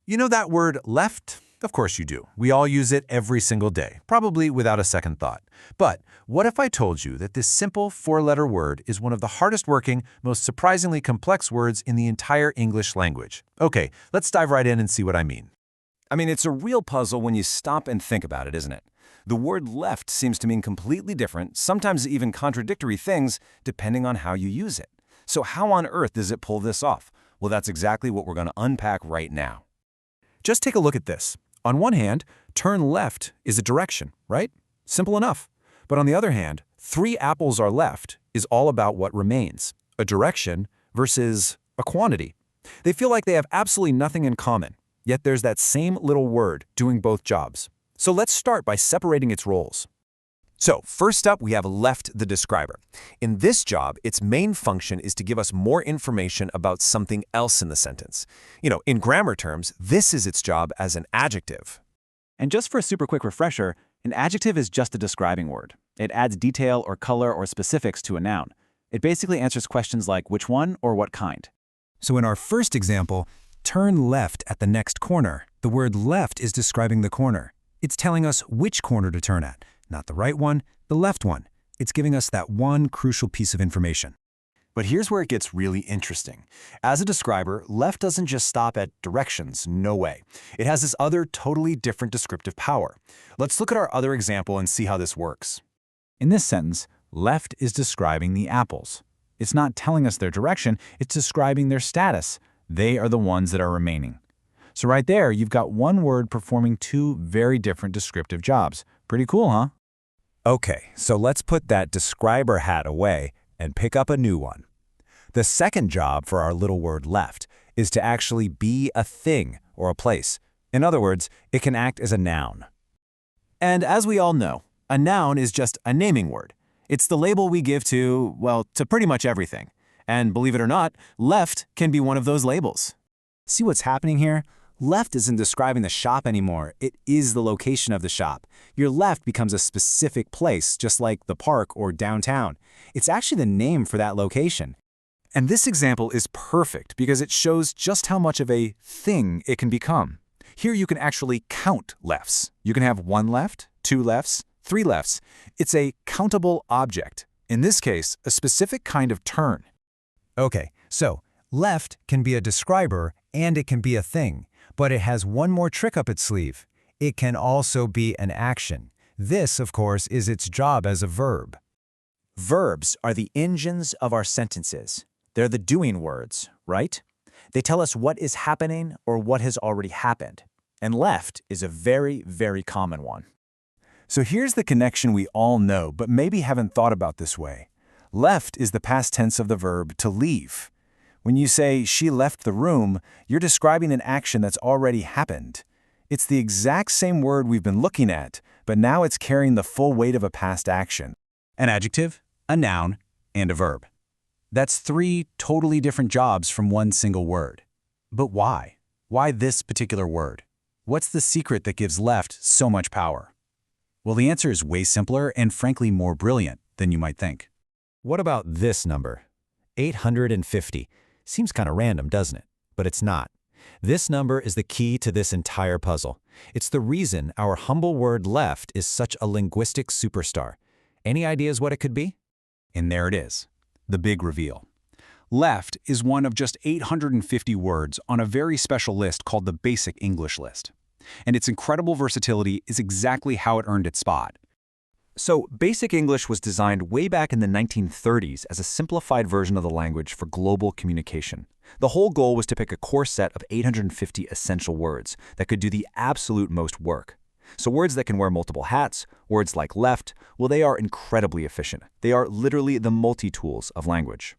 You know that word left? Of course you do. We all use it every single day, probably without a second thought. But what if I told you that this simple four-letter word is one of the hardest working, most surprisingly complex words in the entire English language? Okay, let's dive right in and see what I mean. I mean, it's a real puzzle when you stop and think about it, isn't it? The word left seems to mean completely different, sometimes even contradictory things, depending on how you use it. So how on earth does it pull this off? Well, that's exactly what we're going to unpack right now. Just take a look at this. On one hand, turn left is a direction, right? Simple enough. But on the other hand, 3 apples are left is all about what remains, a direction versus a quantity. They feel like they have absolutely nothing in common, yet there's that same little word doing both jobs. So let's start by separating its roles. So first up, we have left the describer. In this job, its main function is to give us more information about something else in the sentence. In grammar terms, this is its job as an adjective. And just for a super quick refresher, an adjective is just a describing word. It adds detail or color or specifics to a noun. It basically answers questions like which one or what kind. So in our first example, turn left at the next corner. The word left is describing the corner. It's telling us which corner to turn at. Not the right one, the left one. It's giving us that one crucial piece of information. But here's where it gets really interesting. As a describer, left doesn't just stop at directions, no way. It has this other totally different descriptive power. Let's look at our other example and see how this works. In this sentence, left is describing the apples. It's not telling us their direction, it's describing their status. They are the ones that are remaining. So right there, you've got one word performing 2 very different descriptive jobs. Pretty cool, huh? Okay, so let's put that describer hat away and pick up a new one. The second job for our little word left is to actually be a thing or a place. In other words, it can act as a noun. And as we all know, a noun is just a naming word. It's the label we give to pretty much everything. And believe it or not, left can be one of those labels. See what's happening here? Left isn't describing the shop anymore. It is the location of the shop. Your left becomes a specific place, just like the park or downtown. It's actually the name for that location. And this example is perfect because it shows just how much of a thing it can become. Here you can actually count lefts. You can have 1 left, 2 lefts, 3 lefts. It's a countable object. In this case, a specific kind of turn. Okay, so left can be a describer and it can be a thing. But it has one more trick up its sleeve. It can also be an action. This, of course, is its job as a verb. Verbs are the engines of our sentences. They're the doing words, right? They tell us what is happening or what has already happened. And left is a very, very common one. So here's the connection we all know, but maybe haven't thought about this way. Left is the past tense of the verb to leave. When you say, she left the room, you're describing an action that's already happened. It's the exact same word we've been looking at, but now it's carrying the full weight of a past action. An adjective, a noun, and a verb. That's 3 totally different jobs from one single word. But why? Why this particular word? What's the secret that gives left so much power? Well, the answer is way simpler and frankly more brilliant than you might think. What about this number? 850. Seems kind of random, doesn't it? But it's not. This number is the key to this entire puzzle. It's the reason our humble word left is such a linguistic superstar. Any ideas what it could be? And there it is, the big reveal. Left is one of just 850 words on a very special list called the Basic English List. And its incredible versatility is exactly how it earned its spot. So, Basic English was designed way back in the 1930s as a simplified version of the language for global communication. The whole goal was to pick a core set of 850 essential words that could do the absolute most work. So words that can wear multiple hats, words like left, well, they are incredibly efficient. They are literally the multi-tools of language.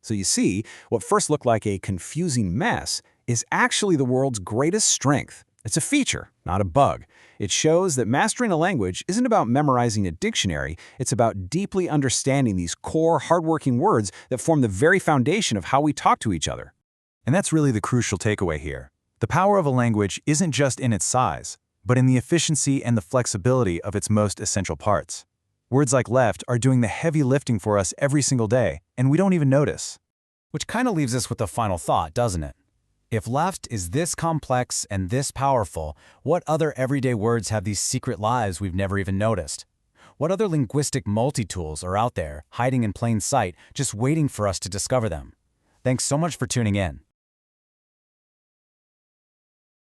So you see, what first looked like a confusing mess is actually the world's greatest strength. It's a feature, not a bug. It shows that mastering a language isn't about memorizing a dictionary, it's about deeply understanding these core, hardworking words that form the very foundation of how we talk to each other. And that's really the crucial takeaway here. The power of a language isn't just in its size, but in the efficiency and the flexibility of its most essential parts. Words like left are doing the heavy lifting for us every single day, and we don't even notice. Which kind of leaves us with a final thought, doesn't it? If left is this complex and this powerful, what other everyday words have these secret lives we've never even noticed? What other linguistic multi-tools are out there, hiding in plain sight, just waiting for us to discover them? Thanks so much for tuning in.